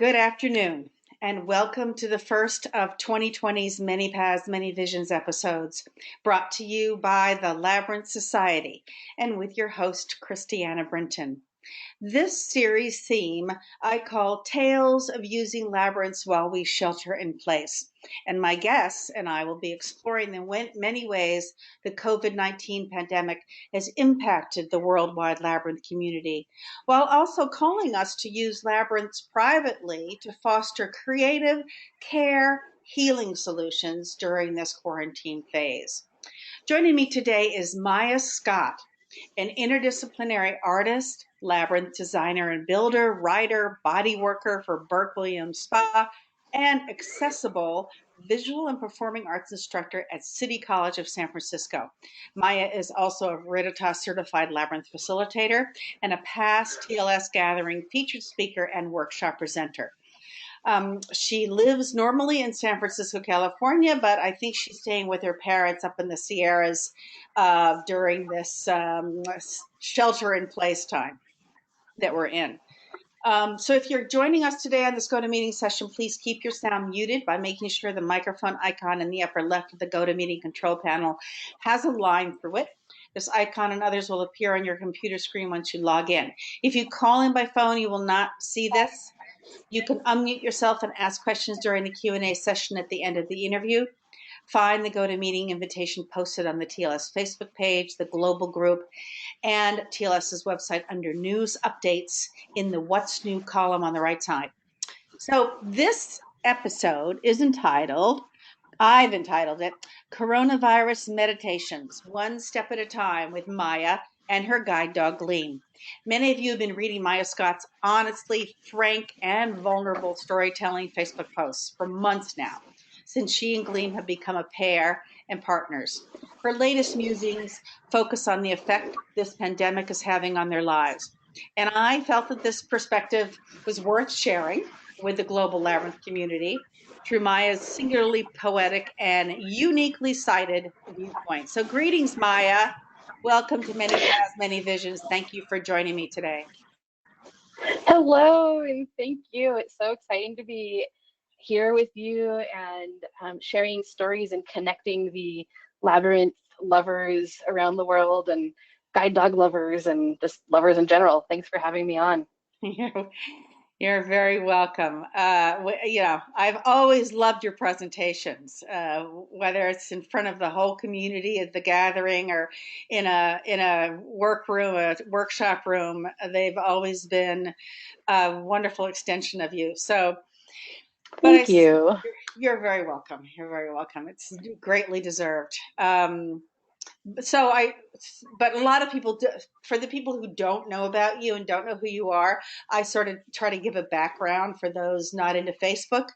Good afternoon, and welcome to the first of 2020's Many Paths, Many Visions episodes, brought to you by the Labyrinth Society and with your host, Christiana Brinton. This series theme I call Tales of Using Labyrinths While We Shelter in Place. And my guests and I will be exploring the many ways the COVID-19 pandemic has impacted the worldwide labyrinth community, while also calling us to use labyrinths privately to foster creative care healing solutions during this quarantine phase. Joining me today is Maia Scott, an interdisciplinary artist, labyrinth designer and builder, writer, body worker for Berkeley and Spa, and accessible visual and performing arts instructor at City College of San Francisco. Maia is also a Veritas certified labyrinth facilitator and a past TLS gathering featured speaker and workshop presenter. She lives normally in San Francisco, California, but I think she's staying with her parents up in the Sierras during this shelter in place time that we're in. So if you're joining us today on this GoToMeeting session, please keep your sound muted by making sure the microphone icon in the upper left of the GoToMeeting control panel has a line through it. This icon and others will appear on your computer screen once you log in. If you call in by phone, you will not see this. You can unmute yourself and ask questions during the Q&A session at the end of the interview. Find the GoToMeeting invitation posted on the TLS Facebook page, the global group, and TLS's website under News Updates in the What's New column on the right side. So this episode is I've entitled it, Coronavirus Meditations, One Step at a Time with Maia and her guide dog, Gleam. Many of you have been reading Maia Scott's honestly frank and vulnerable storytelling Facebook posts for months now, since she and Gleam have become a pair and partners. Her latest musings focus on the effect this pandemic is having on their lives. And I felt that this perspective was worth sharing with the global labyrinth community through Maia's singularly poetic and uniquely cited viewpoint. So greetings, Maia. Welcome to Many Paths, Many Visions. Thank you for joining me today. Hello, and thank you. It's so exciting to be here with you and sharing stories and connecting the labyrinth lovers around the world and guide dog lovers and just lovers in general. Thanks for having me on. You're very welcome. I've always loved your presentations, whether it's in front of the whole community at the gathering or in a workroom, a workshop room. They've always been a wonderful extension of you. So, Thank you. You're very welcome. You're very welcome. It's greatly deserved. But a lot of people, for the people who don't know about you and don't know who you are, I sort of try to give a background for those not into Facebook.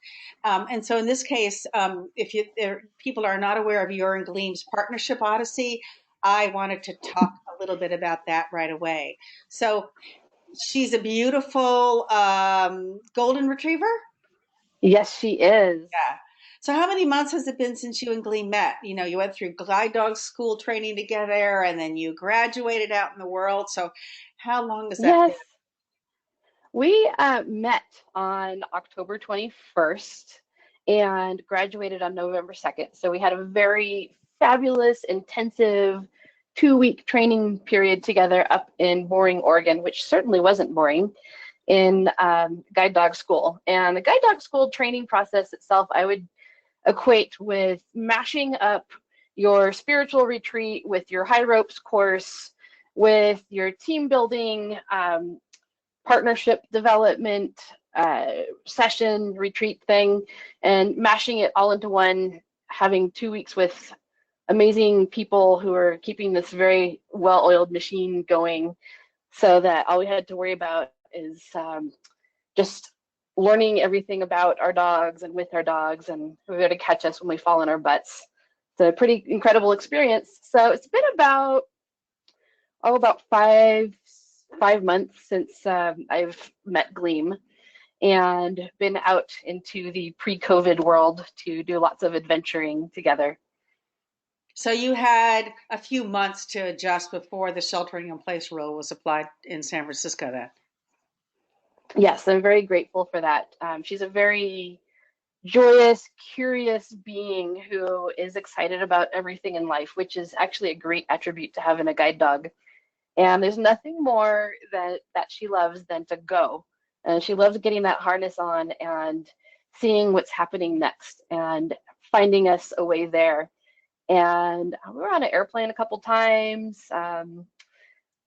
And so in this case, if people are not aware of your and Gleam's partnership odyssey, I wanted to talk a little bit about that right away. So she's a beautiful golden retriever. Yes, she is. Yeah. So how many months has it been since you and Gleam met? You know, you went through guide dog school training together and then you graduated out in the world. So how long has that Yes, been? we met on October 21st and graduated on November 2nd. So we had a very fabulous, intensive 2-week training period together up in Boring, Oregon, which certainly wasn't boring, in guide dog school. And the guide dog school training process itself, I would equate with mashing up your spiritual retreat with your high ropes course, with your team building, partnership development session retreat thing, and mashing it all into one, having 2 weeks with amazing people who are keeping this very well-oiled machine going, so that all we had to worry about is just learning everything about our dogs and with our dogs, and who there to catch us when we fall on our butts. It's a pretty incredible experience. So it's been about five months since I've met Gleam and been out into the pre-COVID world to do lots of adventuring together. So you had a few months to adjust before the sheltering in place rule was applied in San Francisco then? Yes, I'm very grateful for that. She's a very joyous, curious being who is excited about everything in life, which is actually a great attribute to have in a guide dog. And there's nothing more that she loves than to go. And she loves getting that harness on and seeing what's happening next and finding us a way there. And we were on an airplane a couple times.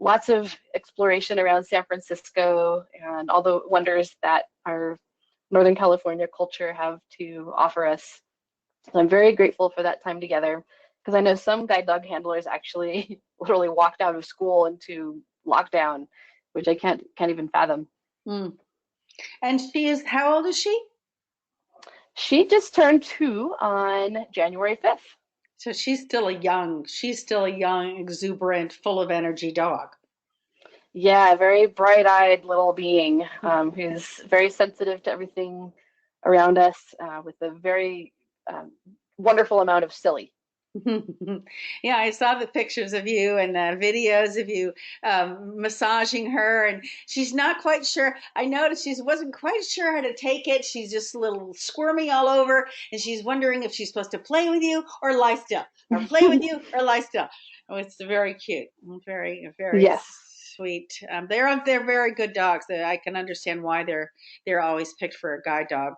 Lots of exploration around San Francisco and all the wonders that our Northern California culture have to offer us. So I'm very grateful for that time together because I know some guide dog handlers actually literally walked out of school into lockdown, which I can't even fathom. Mm. And she is, how old is she? She just turned 2 on January 5th. So she's still a young, exuberant, full of energy dog. Yeah, very bright-eyed little being who's very sensitive to everything around us with a very wonderful amount of silly. Yeah, I saw the pictures of you and the videos of you massaging her, and she's not quite sure. I noticed she wasn't quite sure how to take it. She's just a little squirmy all over, and she's wondering if she's supposed to play with you or lie still, or play with you or lie still. Oh, it's very cute, very Yes. sweet. They're very good dogs. I can understand why they're always picked for a guide dog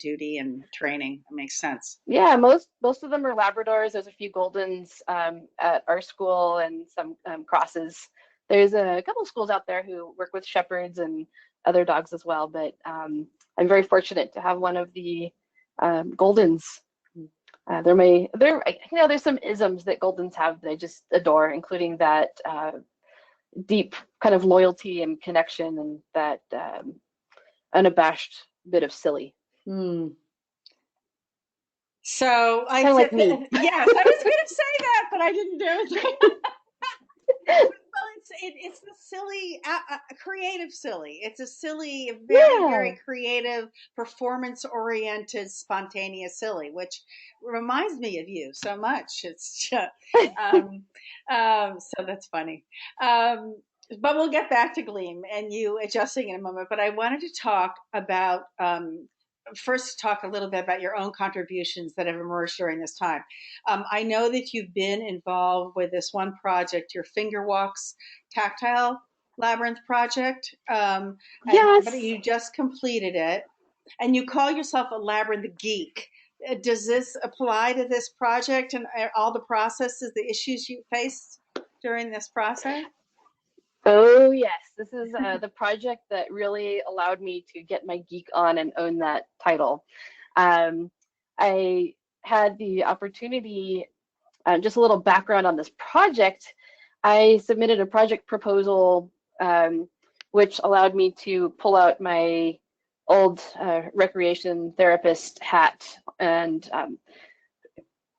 duty and training. It makes sense. Yeah, most of them are Labradors. There's a few Goldens at our school and some crosses. There's a couple of schools out there who work with shepherds and other dogs as well, but I'm very fortunate to have one of the Goldens. There's some isms that Goldens have that I just adore, including that deep kind of loyalty and connection and that unabashed bit of silly. Hmm. So Kind of like me. yes, I was going to say that, but I didn't do it. Well, it's the silly, creative silly. It's a silly, very Yeah. creative, performance-oriented, spontaneous silly, which reminds me of you so much. It's just, um, so that's funny. Um, but we'll get back to Gleam and you adjusting in a moment. But I wanted to talk about first talk a little bit about your own contributions that have emerged during this time. I know that you've been involved with this one project, your Finger Walks Tactile Labyrinth project, but Yes. you just completed it, and you call yourself a labyrinth geek. Does this apply to this project and all the processes, the issues you faced during this process? Oh, yes. This is the project that really allowed me to get my geek on and own that title. Um, I had the opportunity, just a little background on this project. I submitted a project proposal, which allowed me to pull out my old recreation therapist hat and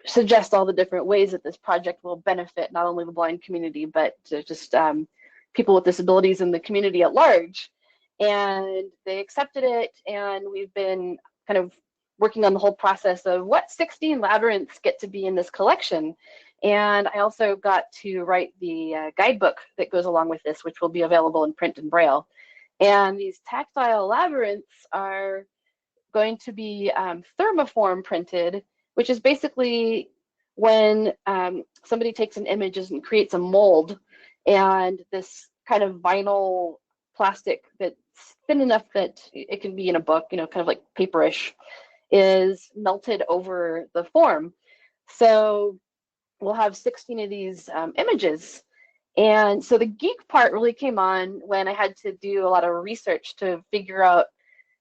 suggest all the different ways that this project will benefit not only the blind community, but just people with disabilities in the community at large. And they accepted it, and we've been kind of working on the whole process of what 16 labyrinths get to be in this collection. And I also got to write the guidebook that goes along with this, which will be available in print and braille. And these tactile labyrinths are going to be thermoform printed, which is basically when somebody takes an image and creates a mold, and this kind of vinyl plastic that's thin enough that it can be in a book, kind of like paperish, is melted over the form. So we'll have 16 of these images. And so the geek part really came on when I had to do a lot of research to figure out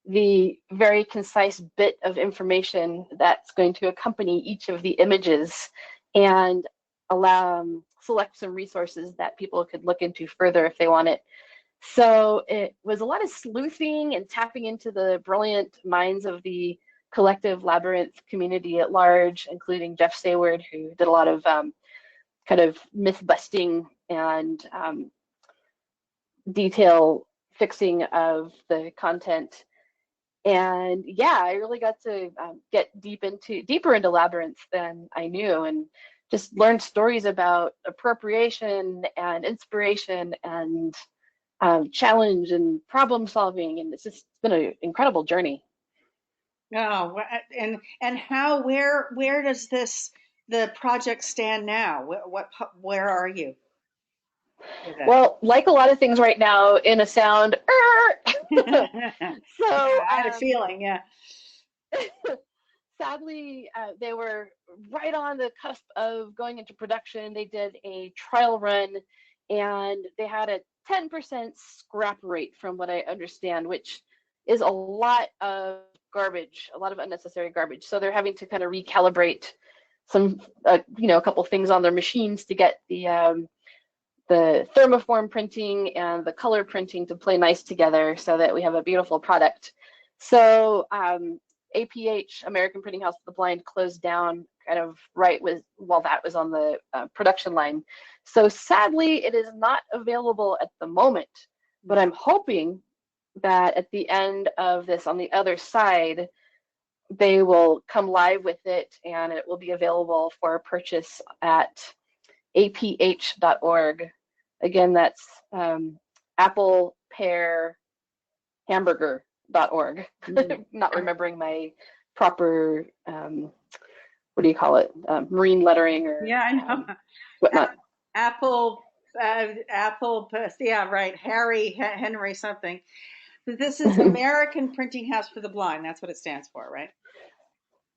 the very concise bit of information that's going to accompany each of the images and allow select some resources that people could look into further if they want it. So it was a lot of sleuthing and tapping into the brilliant minds of the collective labyrinth community at large, including Jeff Sayward, who did a lot of kind of myth busting and detail fixing of the content. And yeah, I really got to get deeper into labyrinths than I knew, and just learned stories about appropriation and inspiration and challenge and problem solving, and it's just been an incredible journey. Oh, and how where does the project stand now? Where are you with it? Well, like a lot of things right now, in a sound. Yeah, So I had a feeling. Yeah. sadly, they were right on the cusp of going into production. They did a trial run, and they had a 10% scrap rate, from what I understand, which is a lot of garbage, a lot of unnecessary garbage. So they're having to kind of recalibrate some, a couple things on their machines to get the thermoform printing and the color printing to play nice together so that we have a beautiful product. So APH, American Printing House for the Blind, closed down kind of right while that was on the production line. So sadly, it is not available at the moment, but I'm hoping that at the end of this, on the other side, they will come live with it and it will be available for purchase at aph.org. Again, that's apple pear hamburger.org. Not remembering my proper, what do you call it, marine lettering or Yeah, I know. whatnot. Apple, yeah, right. Henry something. But this is American Printing House for the Blind. That's what it stands for, right?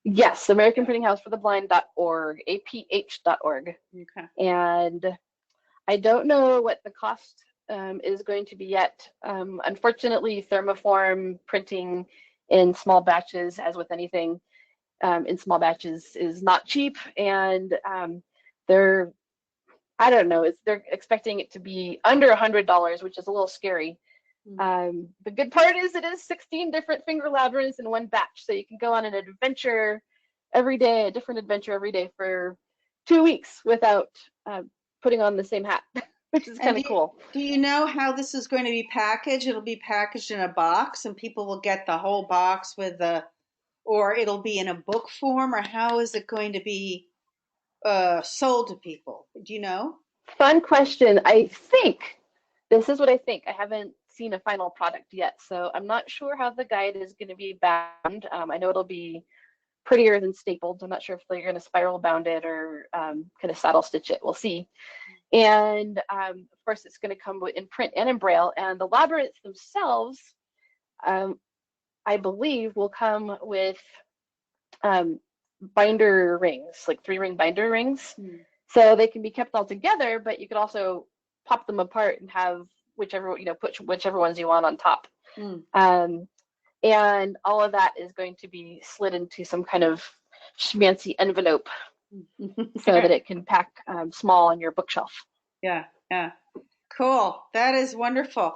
Yes, American Printing House for the Blind.org, aph.org. Okay. And I don't know what the cost is going to be yet. Unfortunately, thermoform printing in small batches, as with anything in small batches, is not cheap. And they're, I don't know, they're expecting it to be under $100, which is a little scary. The good part is it is 16 different finger labyrinths in one batch. So you can go on an adventure every day, a different adventure every day for 2 weeks without putting on the same hat, which is And kind of cool. do you know how this is going to be packaged? It'll be packaged in a box and people will get the whole box or it'll be in a book form, or how is it going to be sold to people? Do you know? Fun question. I think this is what I think. I haven't seen a final product yet, so I'm not sure how the guide is going to be bound. I know it'll be prettier than stapled. I'm not sure if they're going to spiral bound it or kind of saddle stitch it. We'll see. And of course, it's going to come in print and in braille. And the labyrinths themselves, um, I believe, will come with binder rings, like 3-ring binder rings. So they can be kept all together, but you could also pop them apart and have whichever, put whichever ones you want on top. And all of that is going to be slid into some kind of schmancy envelope so that it can pack small on your bookshelf. Yeah, yeah. Cool. That is wonderful.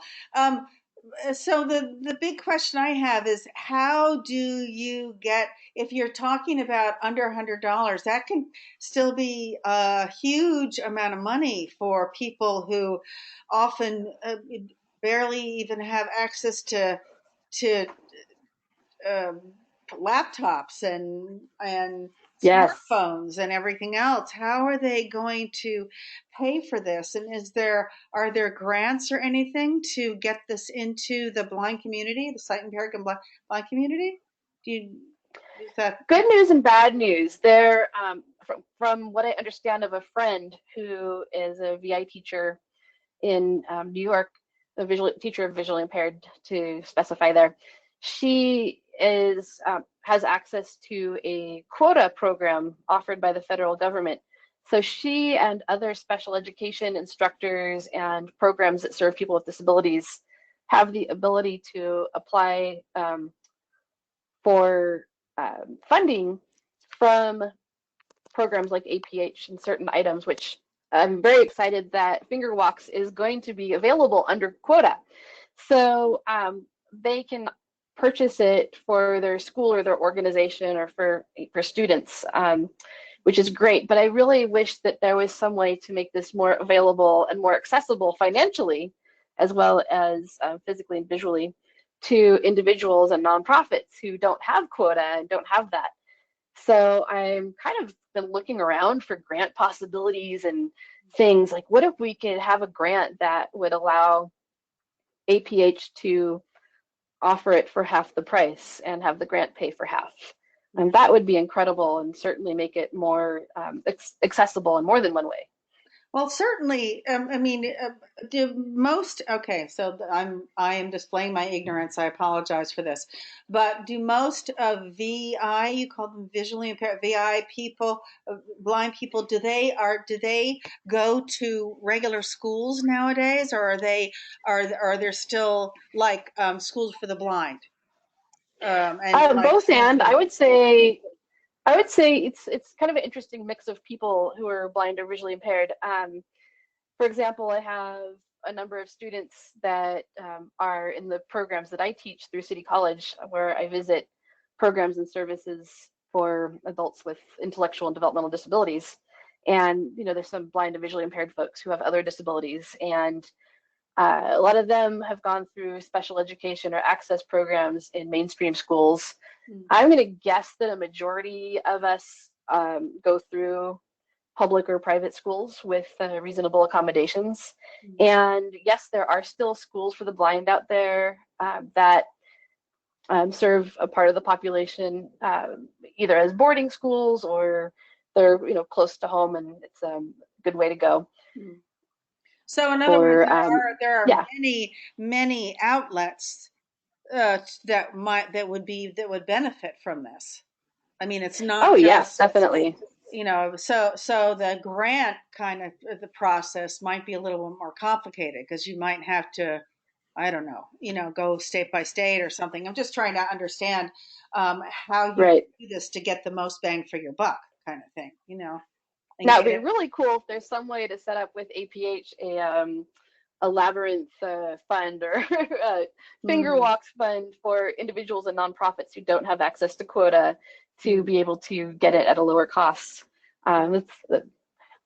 So the big question I have is, how do you get, if you're talking about under $100, that can still be a huge amount of money for people who often barely even have access to um, laptops and Yes. smartphones and everything else. How are they going to pay for this? And are there grants or anything to get this into the blind community, the sight-impaired and blind community? Do you is that Good news and bad news. There, from what I understand of a friend who is a VI teacher in New York, a teacher of visually impaired, to specify there. She has access to a quota program offered by the federal government. So she and other special education instructors and programs that serve people with disabilities have the ability to apply for funding from programs like APH and certain items, which I'm very excited that FingerWalks is going to be available under quota. So they can purchase it for their school or their organization or for students, which is great. But I really wish that there was some way to make this more available and more accessible financially, as well as physically and visually, to individuals and nonprofits who don't have quota and don't have that. So I'm kind of been looking around for grant possibilities and things like, what if we could have a grant that would allow APH to offer it for half the price and have the grant pay for half. And that would be incredible and certainly make it more accessible in more than one way. Well, certainly. I mean, do most, okay, so I am displaying my ignorance. I apologize for this, but do most of VI, you call them visually impaired VI people, blind people, do they go to regular schools nowadays, or are there still like schools for the blind, and like Both schools and for the, I would say it's kind of an interesting mix of people who are blind or visually impaired. For example, I have a number of students that are in the programs that I teach through City College, where I visit programs and services for adults with intellectual and developmental disabilities. And there's some blind and visually impaired folks who have other disabilities, and a lot of them have gone through special education or access programs in mainstream schools. I'm going to guess that a majority of us go through public or private schools with reasonable accommodations. And yes, there are still schools for the blind out there that serve a part of the population, either as boarding schools or they're close to home, and it's a good way to go. So in other words, For there are yeah, many outlets that would benefit from this. I mean, it's oh not yeah, just, definitely. so the grant kind of the process might be a little more complicated because you might have to, I don't know, go state by state or something. I'm just trying to understand how you Right. do this to get the most bang for your buck, kind of thing, and Now it'd get be it. really cool if there's some way to set up with APH a Labyrinth fund or a Finger Hmm. Walks fund for individuals and nonprofits who don't have access to quota to Hmm. be able to get it at a lower cost. It's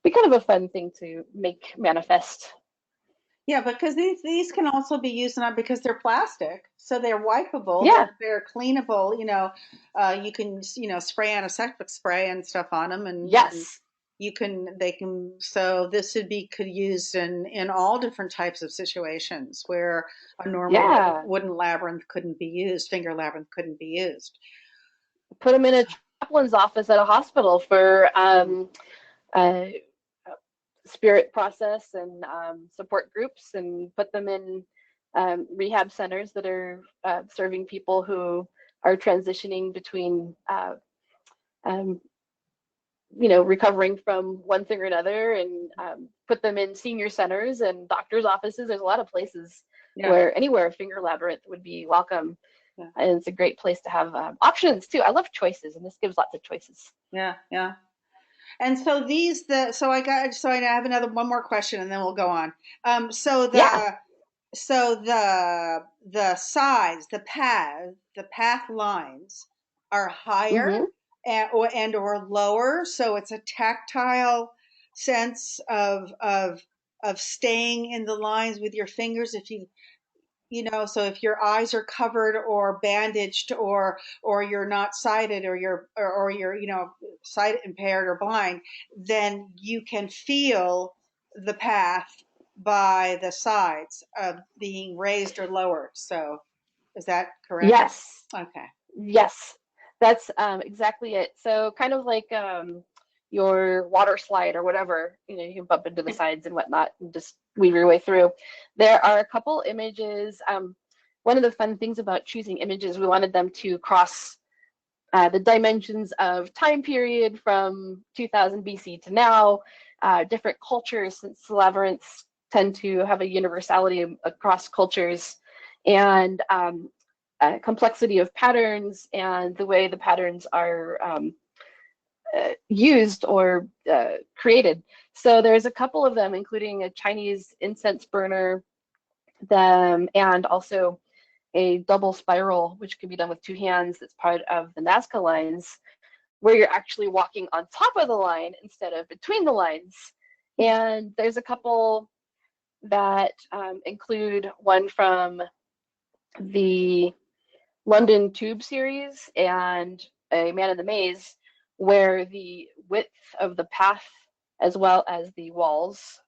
be kind of a fun thing to make manifest. Yeah, because these can also be used not because they're plastic, so they're wipeable, Yeah. they're cleanable. You can spray antiseptic spray and stuff on them, and Yes. they can. So this could used in all different types of situations where a normal Yeah. wooden labyrinth couldn't be used, finger labyrinth couldn't be used. Put them in a chaplain's office at a hospital for uh, spirit process and support groups, and put them in rehab centers that are serving people who are transitioning between um, recovering from one thing or another, and put them in senior centers and doctors' offices. There's a lot of places Yeah, where anywhere Finger Labyrinth would be welcome. yeah, And it's a great place to have options too. I love choices, and this gives lots of choices. yeah, yeah. And so I have another one more question, and then we'll go on. Um, so Yeah. the So the sides, the path lines are higher Mm-hmm. and or lower, so it's a tactile sense of staying in the lines with your fingers. If so if your eyes are covered or bandaged, or you're not sighted, or you're sight impaired or blind, then you can feel the path by the sides of being raised or lowered. So is that correct? Yes. Okay. Yes, that's exactly it. So kind of like your water slide or whatever, you can bump into the sides and whatnot and just weave your way through. There are a couple images. One of the fun things about choosing images, we wanted them to cross the dimensions of time period from 2000 BC to now, different cultures, since labyrinths tend to have a universality across cultures, and complexity of patterns and the way the patterns are used or created. So there's a couple of them, including a Chinese incense burner, and also a double spiral, which can be done with two hands. That's part of the Nazca lines, where you're actually walking on top of the line instead of between the lines. And there's a couple that include one from the London Tube series and A Man in the Maze, where the width of the path as well as the walls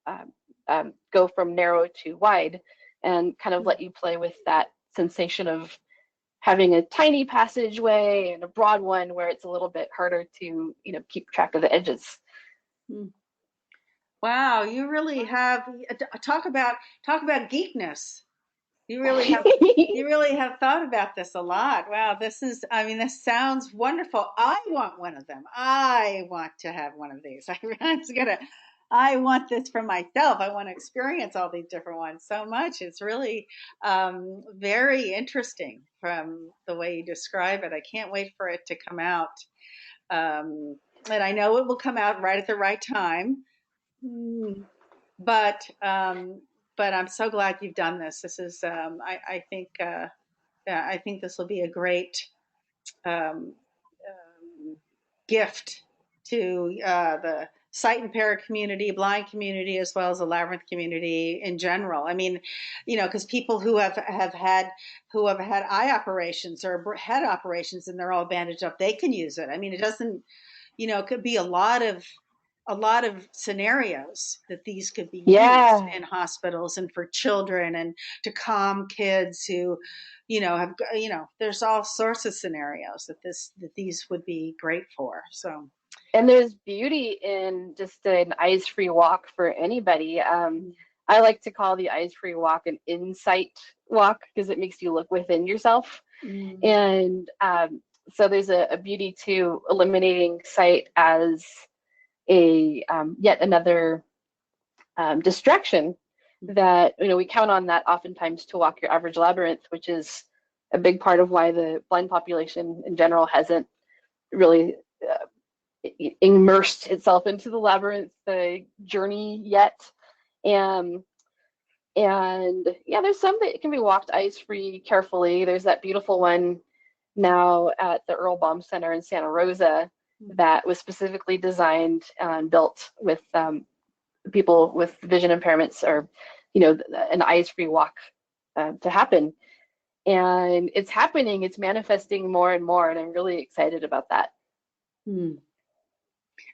go from narrow to wide. and kind of let you play with that sensation of having a tiny passageway and a broad one where it's a little bit harder to, keep track of the edges. Wow, you really have talk about geekness. You really have you really have thought about this a lot. Wow, this sounds wonderful. I want one of them. I want to have one of these. I want this for myself. I want to experience all these different ones so much. It's really very interesting from the way you describe it. I can't wait for it to come out. Um, and I know it will come out right at the right time. Mm, but I'm so glad you've done this. This is I think this will be a great um, gift to the sight impaired community, blind community, as well as the Labyrinth community in general. I mean, because people who have had eye operations or head operations and they're all bandaged up, they can use it. I mean, it doesn't, it could be a lot of scenarios that these could be used Yeah. in hospitals and for children and to calm kids who have there's all sorts of scenarios that these would be great for. So And there's beauty in just an eyes free walk for anybody. I like to call the eyes free walk an insight walk because it makes you look within yourself. mm, And so there's a beauty to eliminating sight as a yet another distraction that we count on that oftentimes to walk your average labyrinth, which is a big part of why the blind population in general hasn't really immersed itself into the labyrinth journey yet. And yeah, there's some that can be walked eyes free carefully. There's that beautiful one now at the Earl Baum Center in Santa Rosa that was specifically designed and built with people with vision impairments or an eyes free walk to happen. And it's happening, it's manifesting more and more, and I'm really excited about that. mm.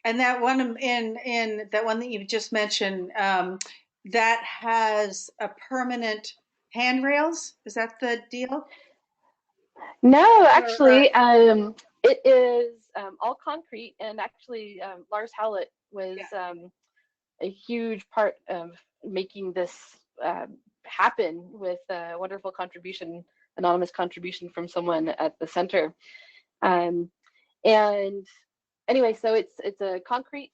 And that one in that one that you've just mentioned, that has a permanent handrails. Is that the deal? No, Or actually, it is all concrete, and actually, Lars Howlett was yeah. a huge part of making this happen with a wonderful contribution, anonymous contribution from someone at the center. Um, and anyway, so it's a concrete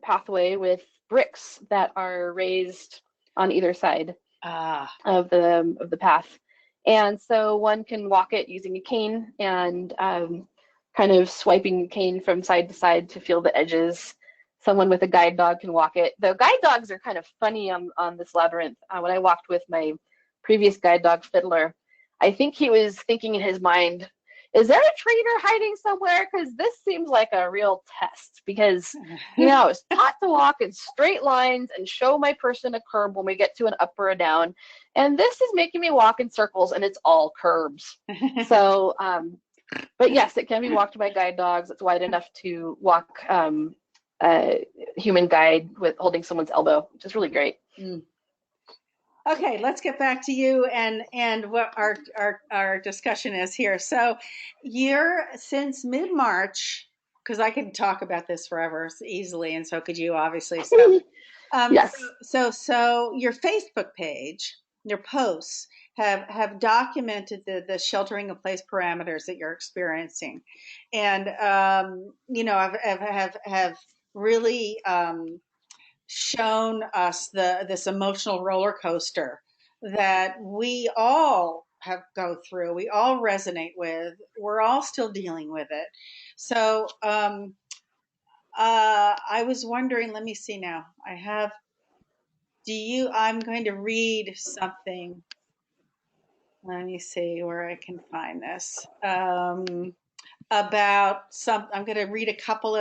pathway with bricks that are raised on either side Ah. of the path, and so one can walk it using a cane and kind of swiping the cane from side to side to feel the edges. Someone with a guide dog can walk it. The guide dogs are kind of funny on this labyrinth. When I walked with my previous guide dog, Fiddler, I think he was thinking in his mind, is there a traitor hiding somewhere? Because this seems like a real test. Because, I was taught to walk in straight lines and show my person a curb when we get to an up or a down. And this is making me walk in circles, and it's all curbs. So, but yes, it can be walked by guide dogs. It's wide enough to walk a human guide with holding someone's elbow, which is really great. Okay, let's get back to you and what our discussion is here. So, you're since mid-March, because I can talk about this forever easily, and so could you, obviously. So, Yes. so your Facebook page, your posts have documented the sheltering in place parameters that you're experiencing, and have really shown us this emotional roller coaster that we all have go through, we all resonate with, we're all still dealing with it. So I was wondering, let me see now. I'm going to read something. Let me see where I can find this. I'm going to read a couple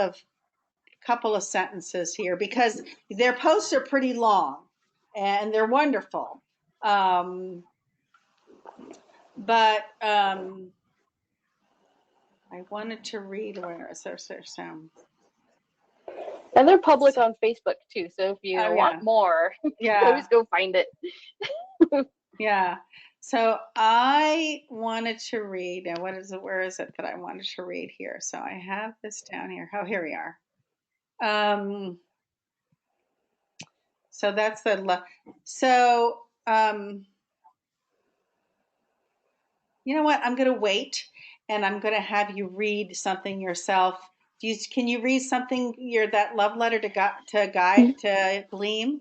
of sentences here because their posts are pretty long and they're wonderful. But I wanted to read where is there some. And they're public on Facebook too. So if you Oh want yeah, more, you can yeah, always go find it. Yeah. So I wanted to read. Now, what is it? Where is it that I wanted to read here? So I have this down here. Oh, here we are. Um, so that's so you know what? I'm going to wait, and I'm going to have you read something yourself. Can you read something? That love letter to Gleam?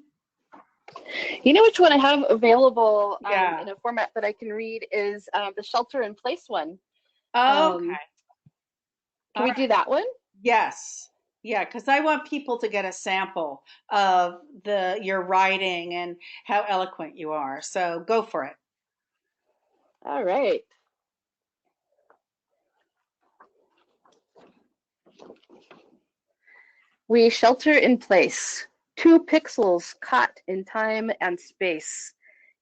You know which one I have available Yeah. in a format that I can read is the shelter in place one. Um, Okay. can All we right. do that one? Yes. Yeah, because I want people to get a sample of the your writing and how eloquent you are. So go for it. All right. We shelter in place, 2 pixels caught in time and space,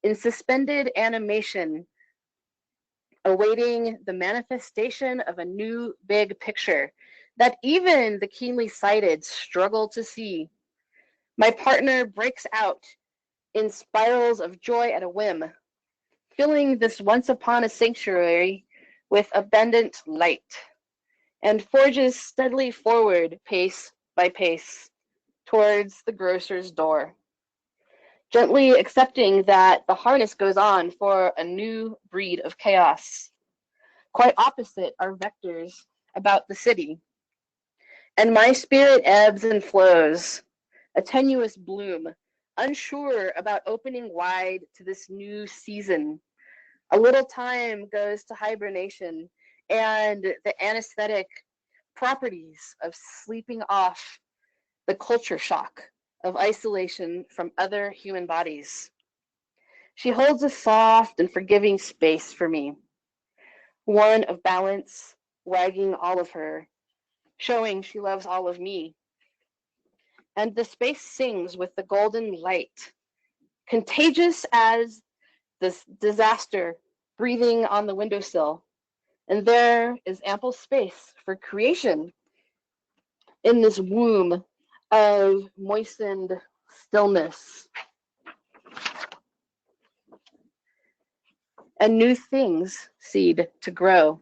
in suspended animation, awaiting the manifestation of a new big picture that even the keenly sighted struggle to see. My partner breaks out in spirals of joy at a whim, filling this once upon a sanctuary with abundant light, and forges steadily forward, pace by pace, towards the grocer's door, gently accepting that the harness goes on for a new breed of chaos. Quite opposite are vectors about the city, and my spirit ebbs and flows, a tenuous bloom, unsure about opening wide to this new season. A little time goes to hibernation and the anesthetic properties of sleeping off the culture shock of isolation from other human bodies. She holds a soft and forgiving space for me, one of balance, wagging all of her, showing she loves all of me. And the space sings with the golden light, contagious as this disaster breathing on the windowsill. And there is ample space for creation in this womb of moistened stillness. And new things seed to grow,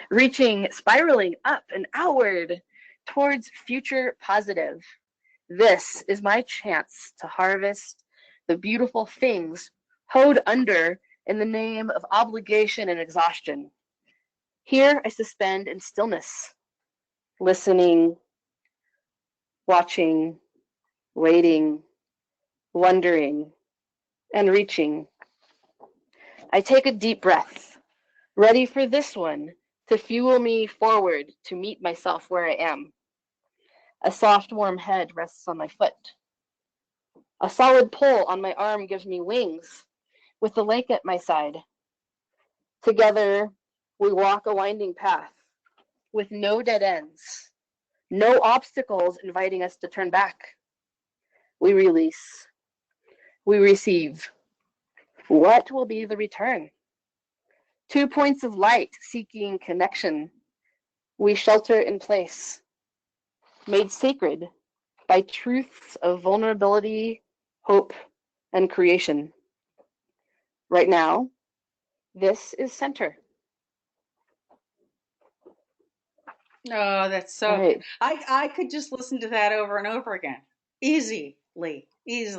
reaching, spiraling up and outward towards future positive. This is my chance to harvest the beautiful things hoed under in the name of obligation and exhaustion. Here I suspend in stillness, listening, watching, waiting, wondering, and reaching. I take a deep breath, ready for this one to fuel me forward to meet myself where I am. A soft, warm head rests on my foot. A solid pull on my arm gives me wings, with the lake at my side. Together, we walk a winding path with no dead ends, no obstacles inviting us to turn back. We release, we receive. What will be the return? 2 points of light seeking connection. We shelter in place, made sacred by truths of vulnerability, hope, and creation. Right now, this is center. Oh, that's All so. right. I could just listen to that over and over again, easily. It's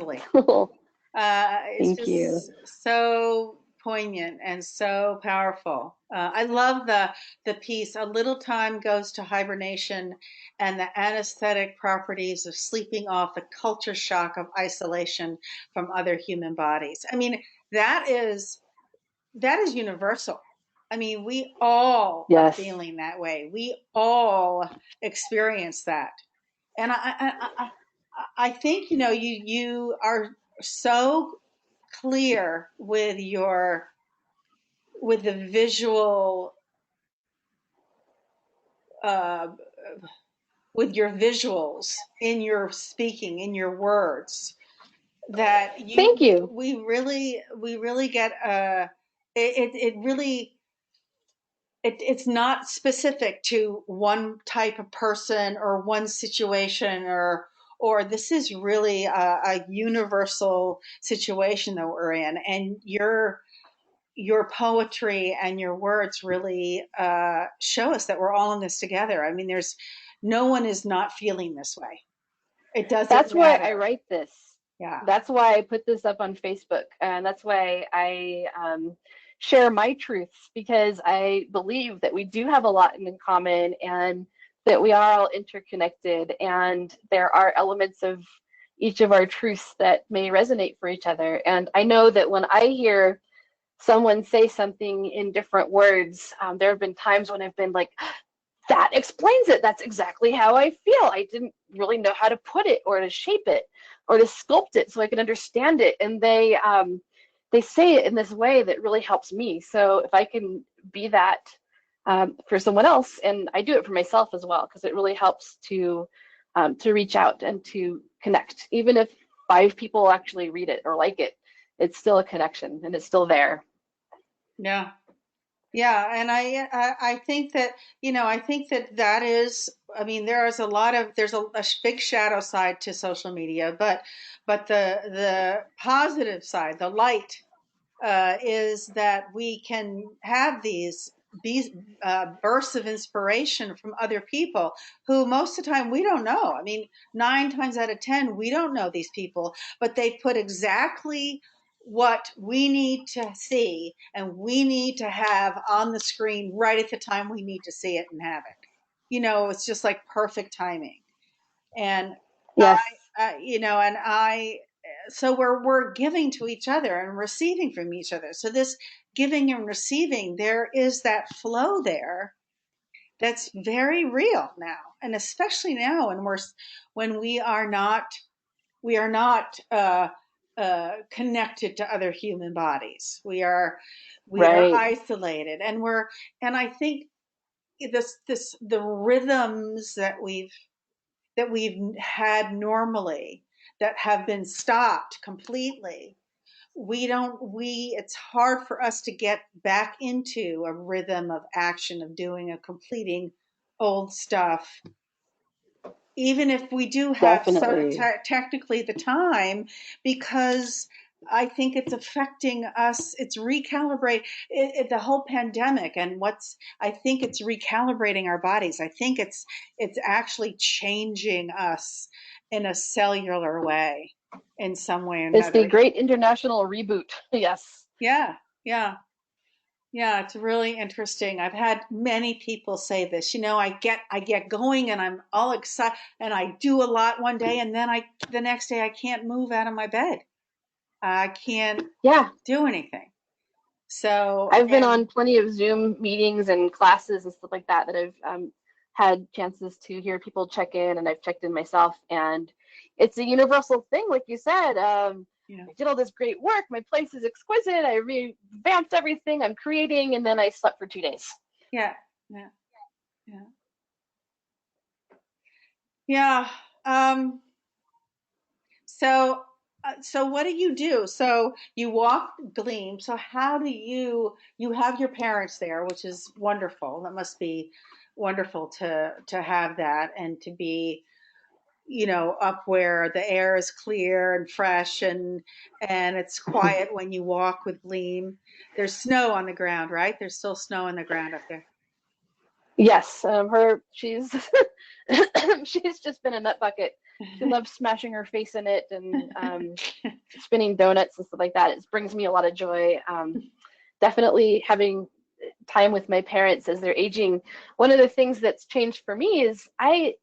Thank you. just so poignant and so powerful. I love the piece. A little time goes to hibernation, and the anesthetic properties of sleeping off the culture shock of isolation from other human bodies. I mean, that is that is universal. I mean, we all are Yes. feeling that way. We all experience that, and I think you are so clear with the visual uh, with your visuals in your speaking in your words that Thank you. we really get it really it's not specific to one type of person or one situation or this is really a universal situation that we're in. And your poetry and your words really show us that we're all in this together. I mean, there's no one is not feeling this way. It doesn't That's why matter. I write this. Yeah. That's why I put this up on Facebook. And that's why I share my truths, because I believe that we do have a lot in common and that we are all interconnected. And there are elements of each of our truths that may resonate for each other. And I know that when I hear someone say something in different words, there have been times when I've been like, that explains it. That's exactly how I feel. I didn't really know how to put it or to shape it or to sculpt it so I could understand it. And they say it in this way that really helps me. So if I can be that for someone else, and I do it for myself as well, because it really helps to reach out and to connect. Even if 5 people actually read it or like it, it's still a connection and it's still there. Yeah. Yeah, and I think that, I think that that is, I mean, there's a big shadow side to social media, but the positive side, the light, is that we can have these bursts of inspiration from other people who most of the time we don't know. I mean, 9 times out of 10, we don't know these people, but they put exactly what we need to see and we need to have on the screen right at the time we need to see it and have it. It's just like perfect timing. And I, Yes, and so we're giving to each other and receiving from each other. So this giving and receiving, there is that flow there that's very real now, and especially now, and when we are not connected to other human bodies. We are right. isolated, and I think the rhythms that we've had normally that have been stopped completely. It's hard for us to get back into a rhythm of action, of doing, of completing old stuff, even if we do have Definitely. technically the time, because I think it's affecting us. It's recalibrate the whole pandemic, and I think it's recalibrating our bodies. I think it's actually changing us in a cellular way, in some way or It's the another. great international reboot. Yes. Yeah, yeah. Yeah, it's really interesting. I've had many people say this. I get going and I'm all excited and I do a lot one day, and then the next day I can't move out of my bed. I can't Yeah. do anything. So, I've been and on plenty of Zoom meetings and classes and stuff like that I've had chances to hear people check in, and I've checked in myself. And it's a universal thing, like you said. yeah, I did all this great work. My place is exquisite. I revamped everything I'm creating, and then I slept for 2 days. yeah, yeah, yeah, yeah. Um, so what do you do? So you walk Gleam. So how do you have your parents there, which is wonderful. That must be wonderful to have that and to be, up where the air is clear and fresh, and it's quiet when you walk with Gleam. There's snow on the ground, right? There's still snow on the ground up there. Yes, she's she's just been a nut bucket. She loves smashing her face in it and spinning donuts and stuff like that. It brings me a lot of joy. Definitely having time with my parents as they're aging. One of the things that's changed for me is I'd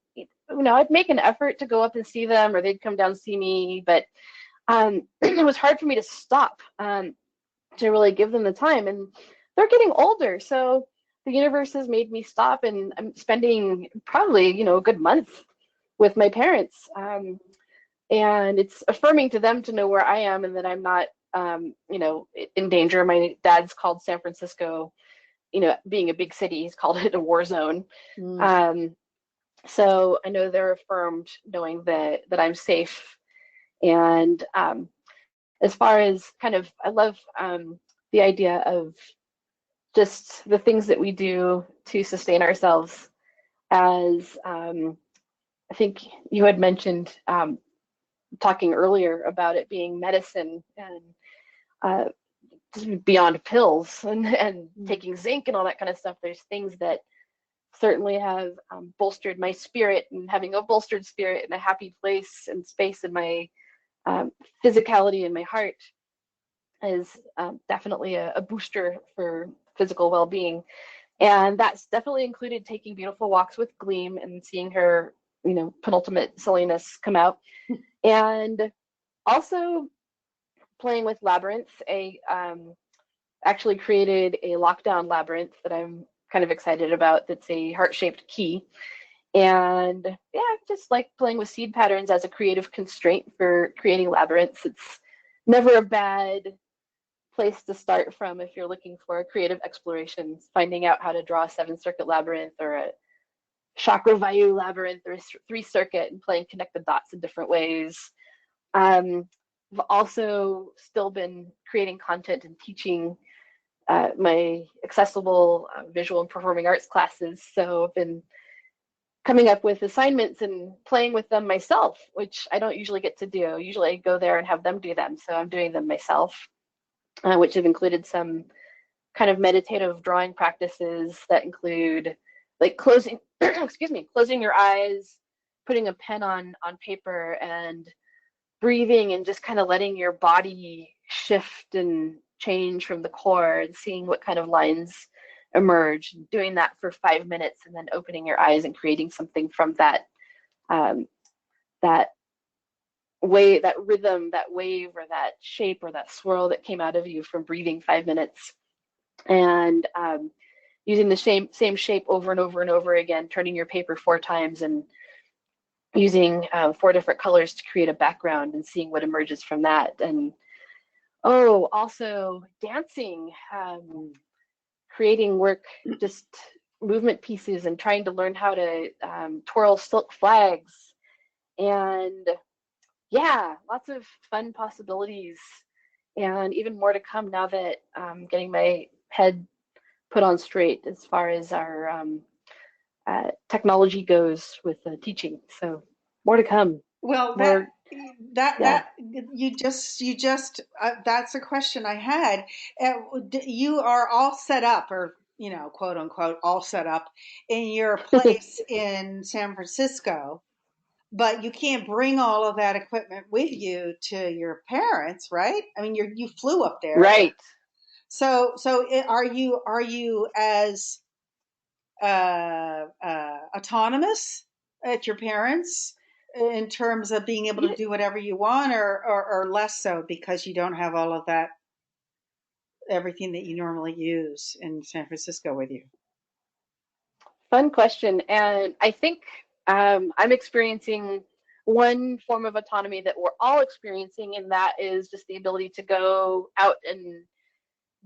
make an effort to go up and see them, or they'd come down and see me, but it was hard for me to stop, to really give them the time. And they're getting older, so the universe has made me stop, and I'm spending probably a good month with my parents. And it's affirming to them to know where I am and that I'm not, in danger. My dad's called San Francisco, being a big city, he's called it a war zone. Mm. Um, so I know they're affirmed, knowing that I'm safe. And as far as I love the idea of just the things that we do to sustain ourselves as I think you had mentioned talking earlier about it being medicine and uh, beyond pills and taking zinc and all that kind of stuff. There's things that certainly have bolstered my spirit, and having a bolstered spirit and a happy place and space in my physicality in my heart is definitely a booster for physical well-being. And that's definitely included taking beautiful walks with Gleam and seeing her, penultimate silliness come out. And also playing with Labyrinth. Actually created a lockdown labyrinth that I'm kind of excited about. That's a heart-shaped key. And yeah, just like playing with seed patterns as a creative constraint for creating labyrinths. It's never a bad place to start from if you're looking for creative explorations, finding out how to draw a 7-circuit labyrinth or a chakra vayu labyrinth or a 3-circuit and playing connected dots in different ways. I've also still been creating content and teaching my accessible visual and performing arts classes. So I've been coming up with assignments and playing with them myself, which I don't usually get to do. Usually I go there and have them do them. So I'm doing them myself, which have included some kind of meditative drawing practices that include like closing, closing your eyes, putting a pen on paper and breathing and just kind of letting your body shift and change from the core and seeing what kind of lines emerge, doing that for 5 minutes and then opening your eyes and creating something from that that way, that rhythm, that wave or that shape or that swirl that came out of you from breathing 5 minutes. And using the same shape over and over and over again, turning your paper 4 times and using 4 different colors to create a background and seeing what emerges from that. And also dancing, creating work, just movement pieces and trying to learn how to twirl silk flags. And yeah, lots of fun possibilities and even more to come now that I'm getting my head put on straight as far as our technology goes with teaching. So more to come. Well, More, yeah. you just that's a question I had. You are all set up, or quote unquote, all set up in your place in San Francisco, but you can't bring all of that equipment with you to your parents, right? I mean, you flew up there. Right. Are you as autonomous at your parents in terms of being able to do whatever you want, or less so because you don't have all of that, everything that you normally use in San Francisco with you? Fun question. And I think I'm experiencing one form of autonomy that we're all experiencing, and that is just the ability to go out and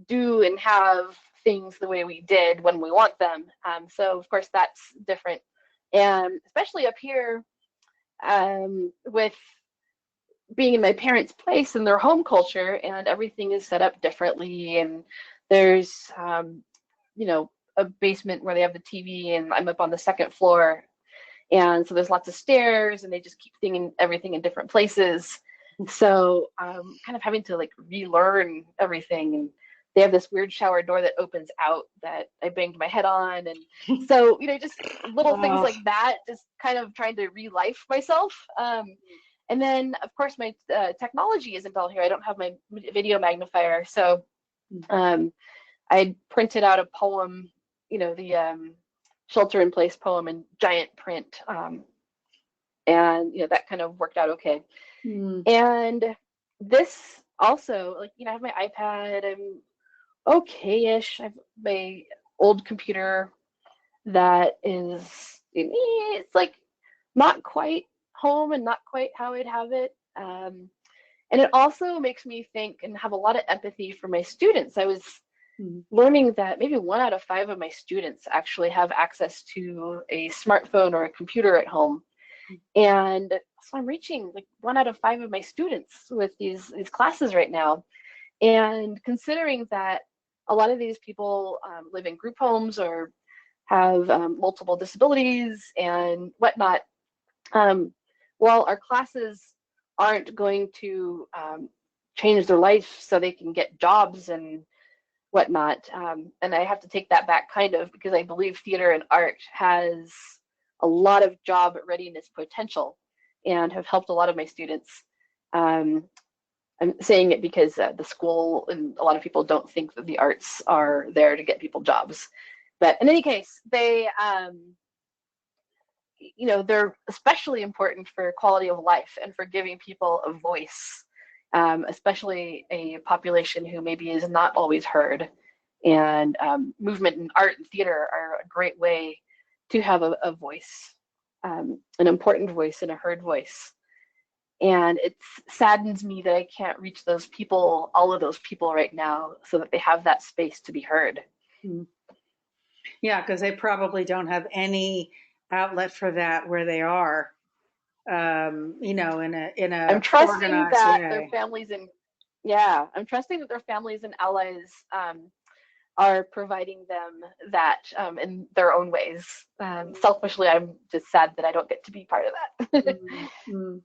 do and have things the way we did when we want them. So, of course, that's different. And especially up here with being in my parents' place and their home culture, and everything is set up differently. And there's, a basement where they have the TV, and I'm up on the 2nd floor. And so there's lots of stairs, and they just keep everything in different places. So kind of having to like relearn everything. And they have this weird shower door that opens out that I banged my head on. And so, just little things like that, just kind of trying to re-life myself. And then, of course, my technology isn't all here. I don't have my video magnifier. So I printed out a poem, the shelter in place poem in giant print. And, that kind of worked out okay. And this also, like, I have my iPad. I'm okay-ish. I have my old computer that is, it's like not quite home and not quite how I'd have it. And it also makes me think and have a lot of empathy for my students. I was learning that maybe 1 out of 5 of my students actually have access to a smartphone or a computer at home. And so I'm reaching like 1 out of 5 of my students with these classes right now. And considering that a lot of these people live in group homes or have multiple disabilities and whatnot, while our classes aren't going to change their life so they can get jobs and whatnot, and I have to take that back kind of, because I believe theater and art has a lot of job readiness potential and have helped a lot of my students. Um, I'm saying it because the school and a lot of people don't think that the arts are there to get people jobs. But in any case, they're especially important for quality of life and for giving people a voice, especially a population who maybe is not always heard. And movement and art and theater are a great way to have a voice, an important voice and a heard voice. And it saddens me that I can't reach those people, all of those people right now, so that they have that space to be heard. Yeah, because they probably don't have any outlet for that where they are, in a I'm trusting organized that their way. families and yeah, I'm trusting that their families and allies are providing them that in their own ways. Selfishly, I'm just sad that I don't get to be part of that. Mm-hmm.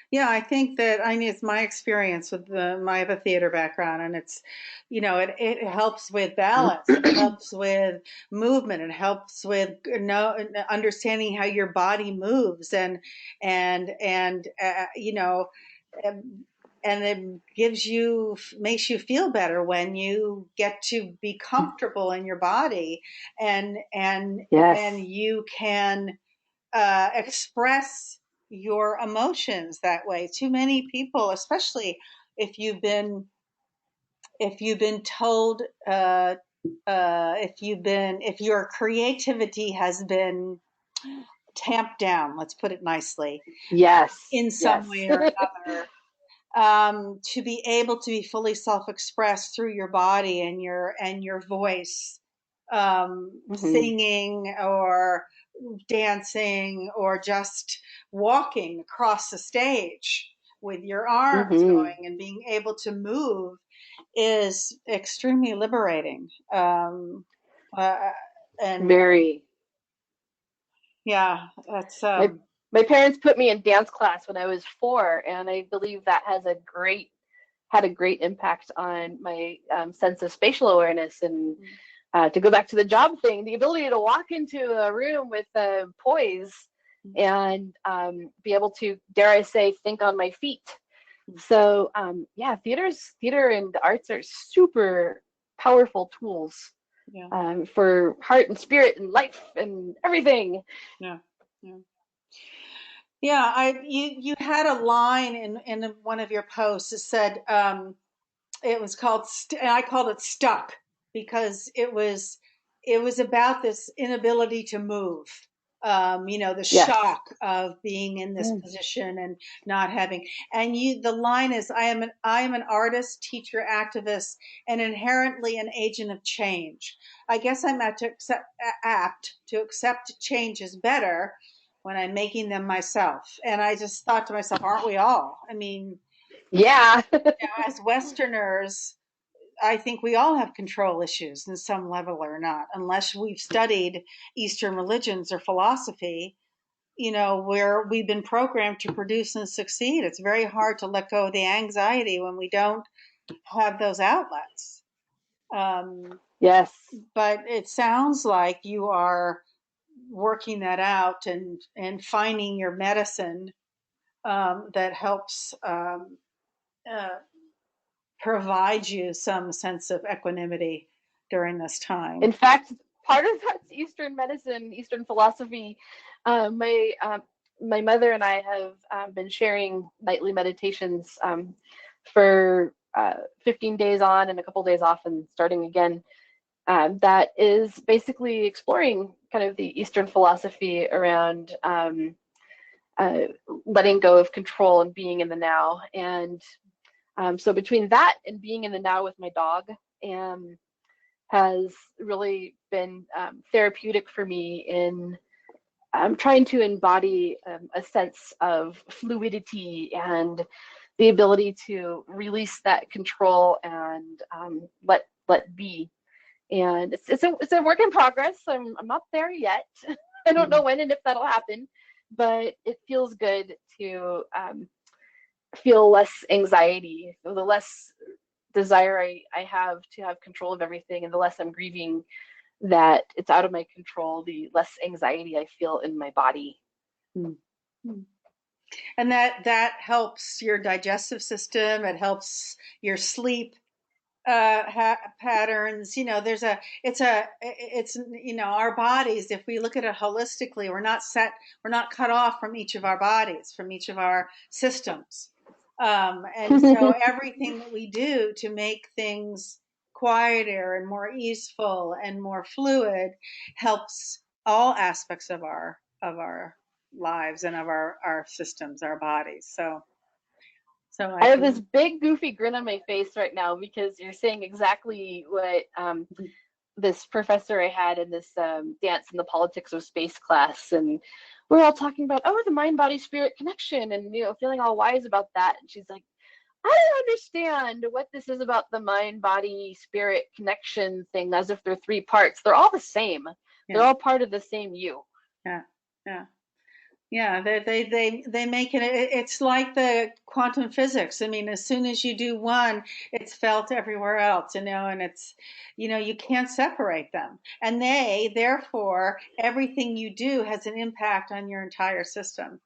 Yeah, I think that it's my experience with I have a theater background, and it's, it helps with balance, it helps with movement, it helps with understanding how your body moves, and and it makes you feel better when you get to be comfortable in your body, and Yes. and you can express your emotions that way. Too many people, especially if you've been told, if your creativity has been tamped down, let's put it nicely, Yes. in some Yes. way or another, to be able to be fully self-expressed through your body and your voice, singing or dancing or just walking across the stage with your arms going and being able to move is extremely liberating. And Very. yeah, that's My parents put me in dance class when I was 4, and I believe that had a great impact on my sense of spatial awareness. And to go back to the job thing, the ability to walk into a room with poise and be able to, dare I say, think on my feet. So theater and the arts are super powerful tools for heart and spirit and life and everything. Yeah. You had a line in one of your posts that said, it was called, and I called it stuck, because it was about this inability to move. The shock of being in this position and not having. And the line is, I am an artist, teacher, activist, and inherently an agent of change. I guess I'm apt to accept changes better when I'm making them myself. And I just thought to myself, aren't we all? I mean, yeah. as Westerners, I think we all have control issues in some level or not, unless we've studied Eastern religions or philosophy, where we've been programmed to produce and succeed. It's very hard to let go of the anxiety when we don't have those outlets. Yes. But it sounds like you are working that out and finding your medicine, that helps uh, provide you some sense of equanimity during this time. In fact, part of that's Eastern medicine, Eastern philosophy. My mother and I have been sharing nightly meditations for 15 days on and a couple days off and starting again. That is basically exploring kind of the Eastern philosophy around letting go of control and being in the now. And so between that and being in the now with my dog, has really been therapeutic for me in trying to embody a sense of fluidity and the ability to release that control and let be. And it's a work in progress. I'm not there yet. I don't know when and if that'll happen, but it feels good to feel less anxiety, the less desire I have to have control of everything, and the less I'm grieving that it's out of my control, the less anxiety I feel in my body. Mm-hmm. And that helps your digestive system. It helps your sleep patterns. Our bodies, if we look at it holistically, we're not cut off from each of our bodies, from each of our systems. And so everything that we do to make things quieter and more easeful and more fluid helps all aspects of our lives and of our systems, our bodies. So I I have this can. big goofy grin on my face right now because you're saying exactly what this professor I had in this dance and the politics of space class, and we're all talking about, oh, the mind body spirit connection, and feeling all wise about that. And she's like, I don't understand what this is about the mind body spirit connection thing, as if they're three parts. They're all the same. They're Yeah, all part of the same you. yeah, yeah. Yeah, they make it. It's like the quantum physics. I mean, as soon as you do one, it's felt everywhere else. And you can't separate them. And therefore, everything you do has an impact on your entire system,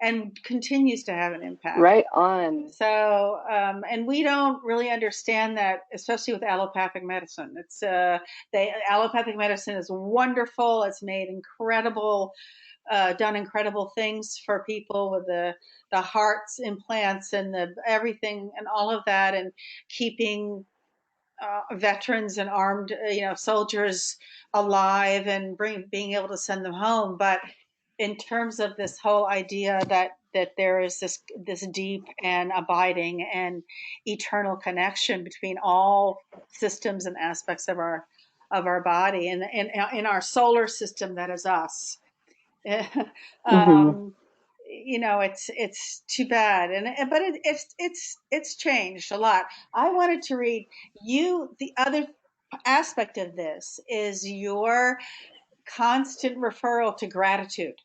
and continues to have an impact. Right on. So, and we don't really understand that, especially with allopathic medicine. Allopathic medicine is wonderful. It's made done incredible things for people with the hearts implants and the everything and all of that, and keeping veterans and armed soldiers alive and being able to send them home. But in terms of this whole idea that there is this deep and abiding and eternal connection between all systems and aspects of our body, and in our solar system, that is us. Mm-hmm. um, it's too bad, but it's changed a lot. I wanted to read you. The other aspect of this is your constant referral to gratitude,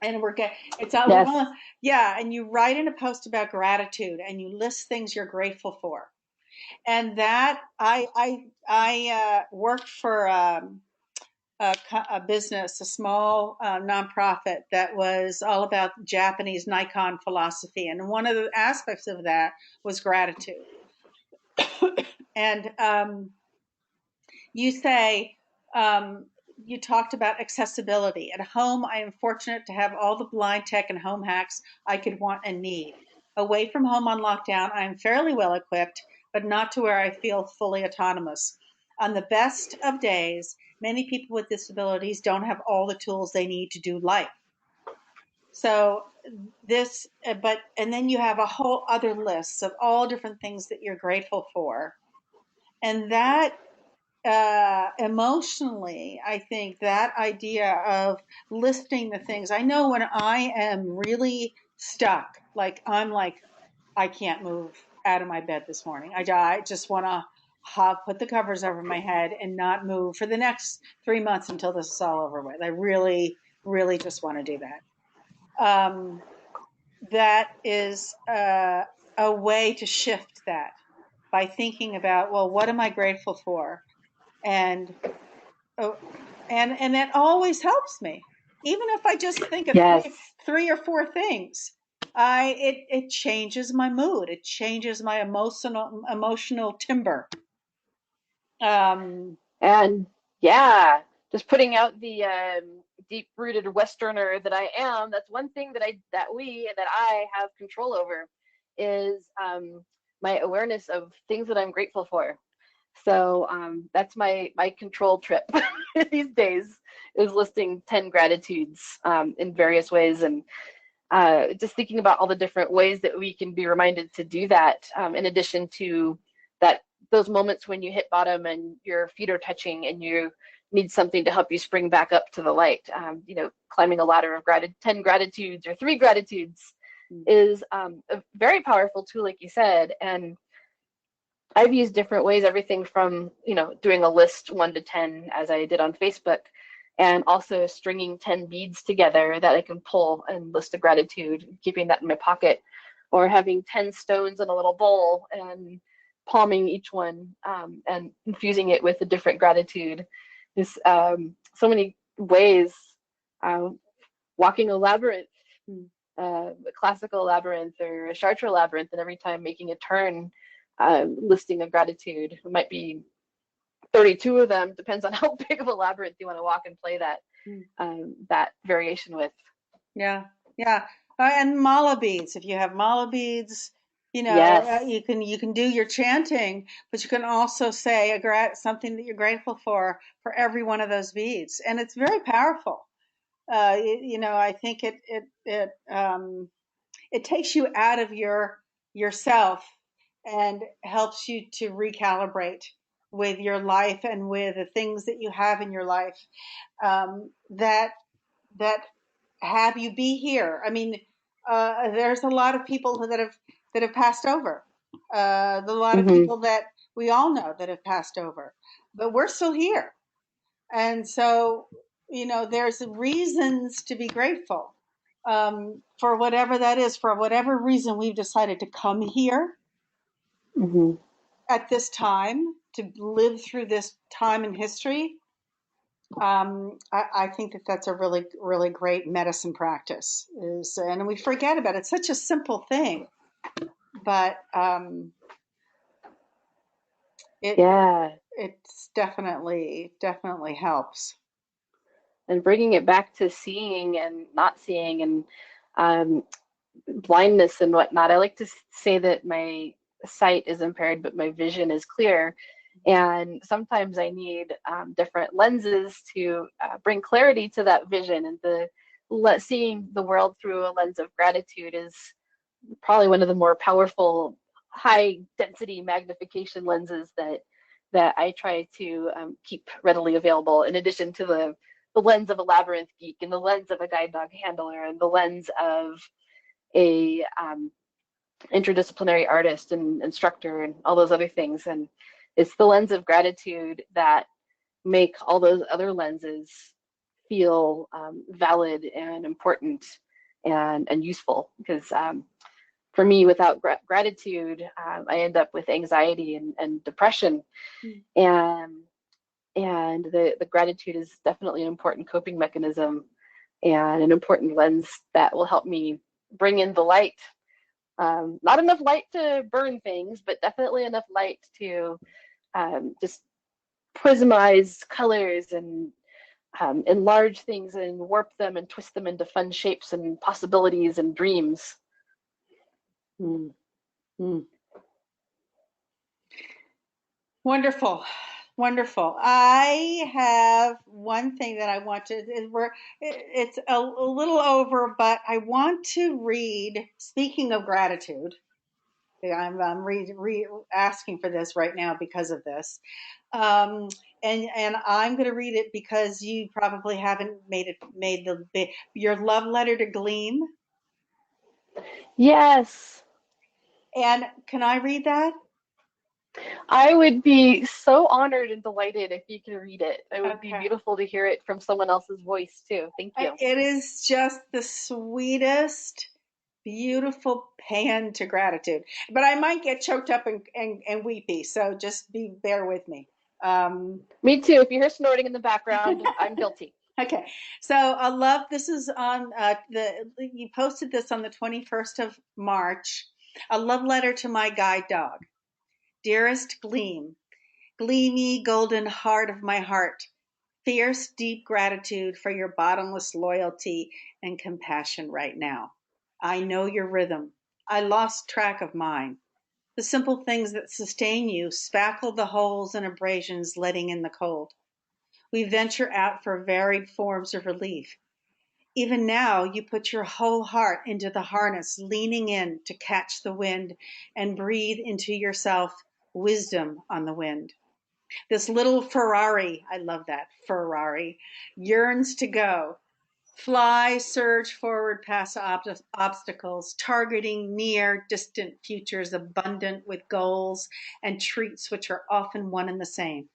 and we Yes. want yeah. And you write in a post about gratitude, and you list things you're grateful for, and that I worked for. A business, a small nonprofit that was all about Japanese Nikon philosophy. And one of the aspects of that was gratitude. And you say, you talked about accessibility. At home, I am fortunate to have all the blind tech and home hacks I could want and need. Away from home on lockdown, I am fairly well equipped, but not to where I feel fully autonomous. On the best of days, many people with disabilities don't have all the tools they need to do life. So and then you have a whole other list of all different things that you're grateful for. And that emotionally, I think that idea of listing the things, I know when I am really stuck, like I can't move out of my bed this morning. I just want to put the covers over my head and not move for the next 3 months until this is all over with. I really, really just want to do that. That is a way to shift that by thinking about, well, what am I grateful for? And oh, and that always helps me. Even if I just think of Yes. three or four things, it changes my mood. It changes my emotional timber. Um, And yeah, just putting out the deep-rooted Westerner that I am. That's one thing that I have control over is my awareness of things that I'm grateful for. So that's my control trip these days, is listing 10 gratitudes in various ways, and just thinking about all the different ways that we can be reminded to do that, in addition to that, those moments when you hit bottom and your feet are touching and you need something to help you spring back up to the light. Climbing a ladder of 10 gratitudes or 3 gratitudes is a very powerful tool, like you said. And I've used different ways, everything from, doing a list 1 to 10, as I did on Facebook, and also stringing 10 beads together that I can pull and list a gratitude, keeping that in my pocket, or having 10 stones in a little bowl and palming each one, and infusing it with a different gratitude. There's so many ways. Um, Walking a labyrinth, a classical labyrinth or a Chartres labyrinth, and every time making a turn, listing a gratitude. It might be 32 of them, depends on how big of a labyrinth you want to walk and play that variation with. Yeah, yeah. And mala beads. If you have mala beads, Yes. you can do your chanting, but you can also say something that you're grateful for every one of those beads, and it's very powerful. I think it takes you out of yourself and helps you to recalibrate with your life and with the things that you have in your life, that that have you be here. I mean, there's a lot of people that have passed over. A lot of Mm-hmm. people that we all know that have passed over, but we're still here. And so, there's reasons to be grateful, for whatever that is, for whatever reason we've decided to come here Mm-hmm. at this time to live through this time in history. I think that that's a really, really great medicine practice. And we forget about it. It's such a simple thing, but it Yeah. it's definitely helps. And bringing it back to seeing and not seeing, and um, blindness and whatnot. I like to say that my sight is impaired, but my vision is clear. And sometimes I need different lenses to bring clarity to that vision. And seeing the world through a lens of gratitude is probably one of the more powerful, high density magnification lenses that I try to keep readily available. In addition to the lens of a labyrinth geek, and the lens of a guide dog handler, and the lens of a interdisciplinary artist and instructor and all those other things. And it's the lens of gratitude that make all those other lenses feel valid and important and useful. Because for me, without gratitude, I end up with anxiety and depression. And the gratitude is definitely an important coping mechanism and an important lens that will help me bring in the light. Not enough light to burn things, but definitely enough light to just prismize colors and enlarge things and warp them and twist them into fun shapes and possibilities and dreams. Mm. Mm. Wonderful. Wonderful. I have one thing that I want to, it's a little over, but I want to read, speaking of gratitude, I'm asking for this right now because of this. Um, and I'm going to read it because you probably haven't made your love letter to Gleam. Yes, And can I read that? I would be so honored and delighted if you could read it. It would be Okay. beautiful to hear it from someone else's voice too. Thank you. It is just the sweetest, beautiful pan to gratitude. But I might get choked up and weepy, so just bear with me. Um, Me too. If you hear snorting in the background, I'm guilty. okay, so I love this is on you posted this on the 21st of March. A love letter to my guide dog, dearest Gleam, gleamy golden heart of my heart. Fierce, deep gratitude for your bottomless loyalty and compassion right now. I know your rhythm. I lost track of mine. The simple things that sustain you spackle the holes and abrasions letting in the cold. We venture out for varied forms of relief. Even now, you put your whole heart into the harness, leaning in to catch the wind and breathe into yourself wisdom on the wind. This little Ferrari, I love that, Ferrari, yearns to go. Fly, surge forward past obstacles, targeting near, distant futures abundant with goals and treats which are often one and the same.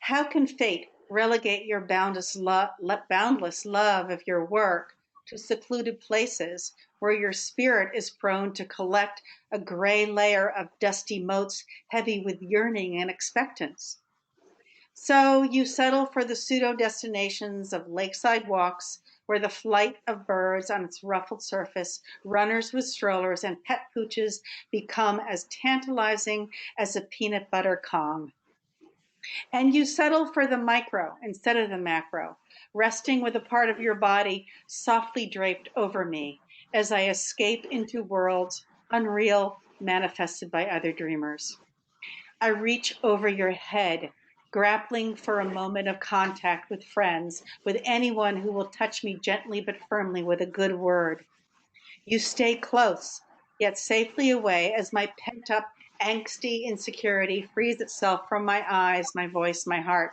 How can fate Relegate your boundless love of your work to secluded places where your spirit is prone to collect a gray layer of dusty motes heavy with yearning and expectance. So you settle for the pseudo destinations of lakeside walks where the flight of birds on its ruffled surface, runners with strollers, and pet pooches become as tantalizing as a peanut butter Kong. And you settle for the micro instead of the macro, resting with a part of your body softly draped over me as I escape into worlds unreal, manifested by other dreamers. I reach over your head, grappling for a moment of contact with friends, with anyone who will touch me gently but firmly with a good word. You stay close, yet safely away as my pent up, angsty insecurity frees itself from my eyes, my voice, my heart.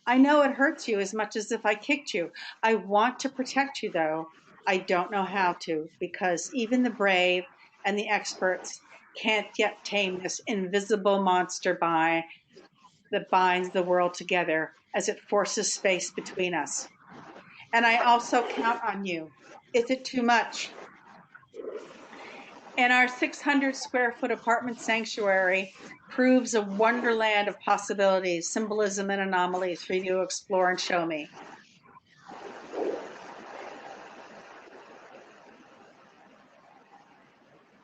I know it hurts you as much as if I kicked you. I want to protect you, though. I don't know how to, because even the brave and the experts can't yet tame this invisible monster that binds the world together as it forces space between us. And I also count on you. Is it too much? And our 600 square foot apartment sanctuary proves a wonderland of possibilities, symbolism, and anomalies for you to explore and show me.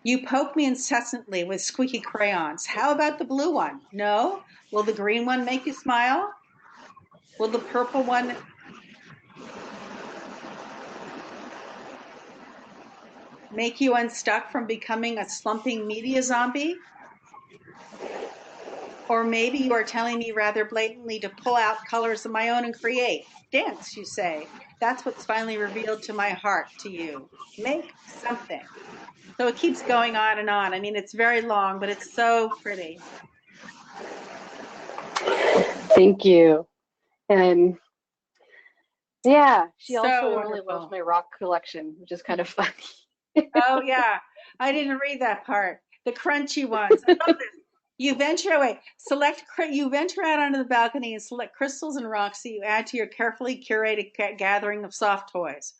You poke me incessantly with squeaky crayons. How about the blue one? No? Will the green one make you smile? Will the purple one make you unstuck from becoming a slumping media zombie? Or maybe you are telling me rather blatantly to pull out colors of my own and create. Dance, you say. That's what's finally revealed to my heart to you. Make something. So it keeps going on and on. I mean, it's very long, but it's so pretty. Thank you. And yeah, she So also really loves wonderful. my rock collection, which is kind of funny. Oh, yeah. I didn't read that part. The crunchy ones. I love this. You venture away, you venture out onto the balcony and select crystals and rocks that you add to your carefully curated gathering of soft toys.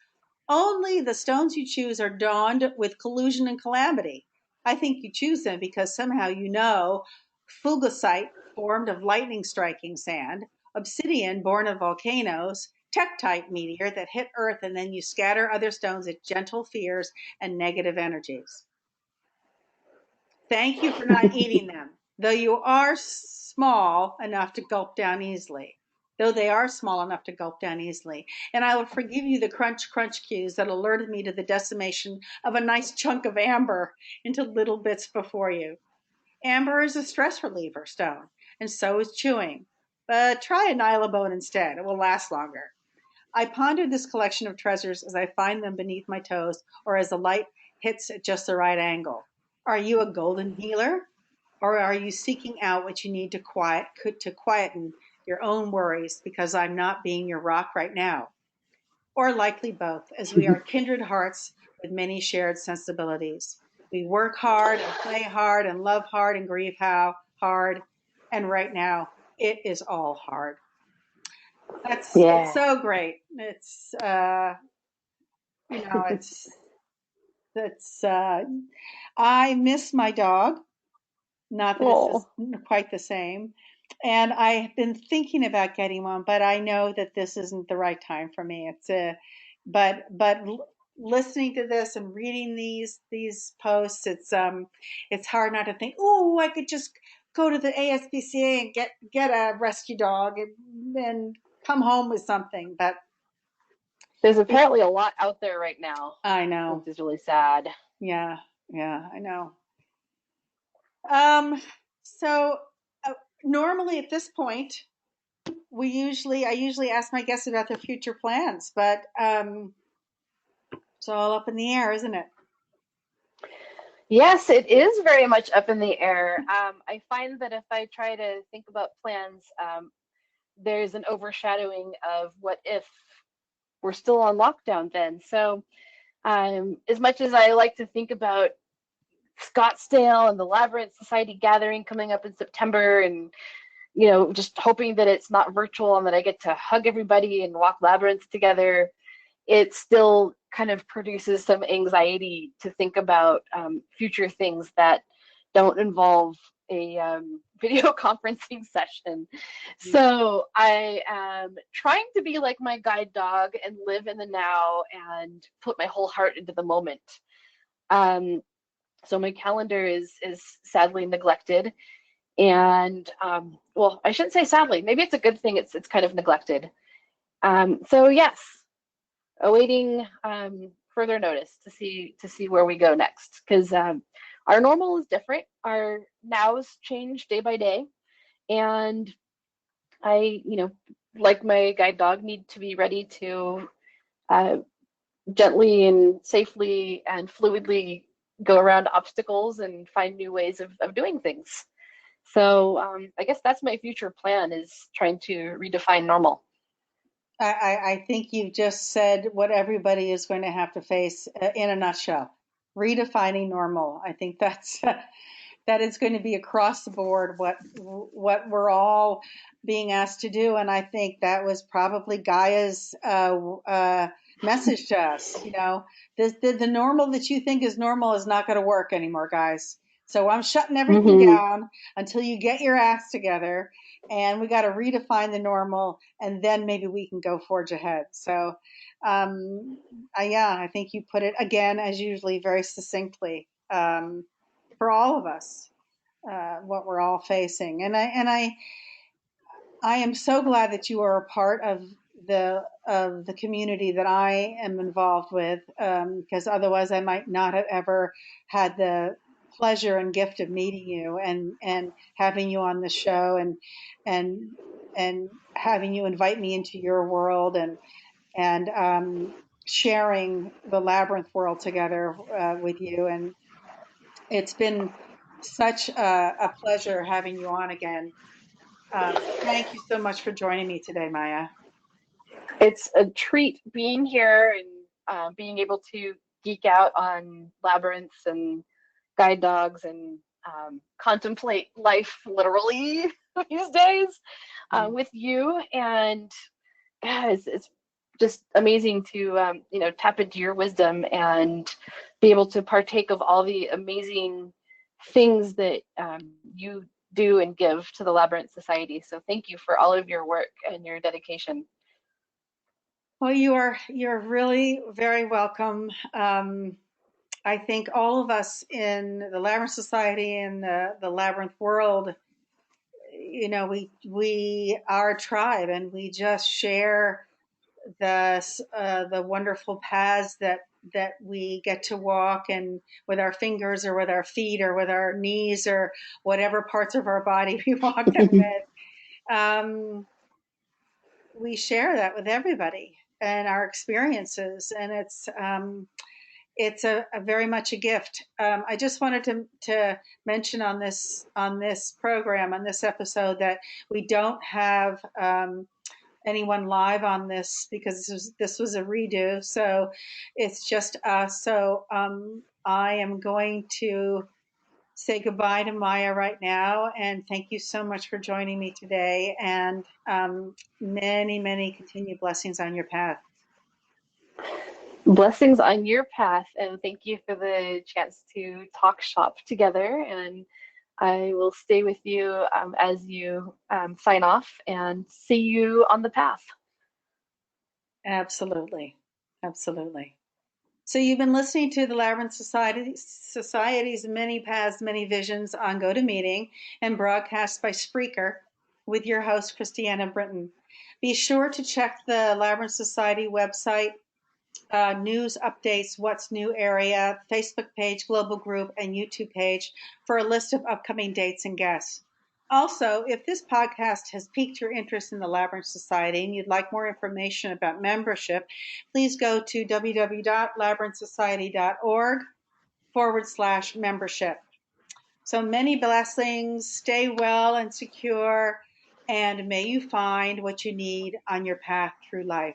Only the stones you choose are dawned with collusion and calamity. I think you choose them because somehow you know fugacite, formed of lightning striking sand, obsidian, born of volcanoes, tektite meteor that hit Earth, and then you scatter other stones at gentle fears and negative energies. Thank you for not eating them, though you are small enough to gulp down easily. Though they are small enough to gulp down easily. And I will forgive you the crunch crunch cues that alerted me to the decimation of a nice chunk of amber into little bits before you. Amber is a stress reliever stone, and so is chewing. But try a nylabone instead, it will last longer. I pondered this collection of treasures as I find them beneath my toes or as the light hits at just the right angle. Are you a golden healer? Or are you seeking out what you need to quieten your own worries because I'm not being your rock right now? Or likely both, as we are kindred hearts with many shared sensibilities. We work hard and play hard and love hard and grieve hard, and right now it is all hard. It's Yeah. so great. It's it's I miss my dog. Not that this is Oh, quite the same. And I've been thinking about getting one, but I know that this isn't the right time for me. But listening to this and reading these posts, it's hard not to think, oh, I could just go to the ASPCA and get a rescue dog and come home with something. But there's it, apparently a lot out there right now, I which know. is really sad. Yeah, yeah, I know. Um, so uh, normally at this point, I usually ask my guests about their future plans, but it's all up in the air, isn't it? Yes, it is very much up in the air. I find that if I try to think about plans, there's an overshadowing of what if we're still on lockdown then. So, as much as I like to think about Scottsdale and the Labyrinth Society gathering coming up in September and just hoping that it's not virtual and that I get to hug everybody and walk labyrinths together, it still kind of produces some anxiety to think about future things that don't involve a video conferencing session. So I am trying to be like my guide dog and live in the now and put my whole heart into the moment. So my calendar is sadly neglected, and well, I shouldn't say sadly. Maybe it's a good thing. It's kind of neglected. So yes, awaiting further notice to see where we go next, because our normal is different. Our nows change day by day, and I, like my guide dog, need to be ready to uh, gently and safely and fluidly go around obstacles and find new ways of doing things. So I guess that's my future plan, is trying to redefine normal. I think you've just said what everybody is going to have to face in a nutshell. Redefining normal. I think that's that is going to be across the board what we're all being asked to do, and I think that was probably Gaia's message to us. The normal that you think is normal is not going to work anymore, guys. So I'm shutting everything Mm-hmm. down until you get your ass together, and we got to redefine the normal, and then maybe we can go forge ahead. So, yeah, I think you put it again, as usually, very succinctly. For all of us, what we're all facing. I am so glad that you are a part of the community that I am involved with, because otherwise I might not have ever had the pleasure and gift of meeting you and having you on the show and and having you invite me into your world and sharing the labyrinth world together with you. And it's been such a pleasure having you on again. Thank you so much for joining me today, Maya. It's a treat being here and being able to geek out on labyrinths and guide dogs and contemplate life literally these days with you. And yeah, it's just amazing to tap into your wisdom and be able to partake of all the amazing things that you do and give to the Labyrinth Society. So thank you for all of your work and your dedication. Well, you're really very welcome. I think all of us in the Labyrinth Society and the Labyrinth world, we are a tribe, and we just share the wonderful paths that we get to walk, and with our fingers or with our feet or with our knees or whatever parts of our body we walk them with. We share that with everybody and our experiences, and it's a very much a gift. I just wanted to mention on this program, on this episode, that we don't have anyone live on this because this was a redo, so it's just us. So I am going to say goodbye to Maya right now, and thank you so much for joining me today, and many, many continued blessings on your path. Blessings on your path, and thank you for the chance to talk shop together. And I will stay with you as you sign off, and see you on the path. Absolutely. Absolutely. So you've been listening to the Labyrinth Society's Many Paths, Many Visions on GoToMeeting and broadcast by Spreaker with your host, Christiana Britton. Be sure to check the Labyrinth Society website, news updates, what's new area, Facebook page, global group, and YouTube page for a list of upcoming dates and guests. Also, if this podcast has piqued your interest in the Labyrinth Society and you'd like more information about membership, please go to www.labyrinthsociety.org/membership. So many blessings, stay well and secure, and may you find what you need on your path through life.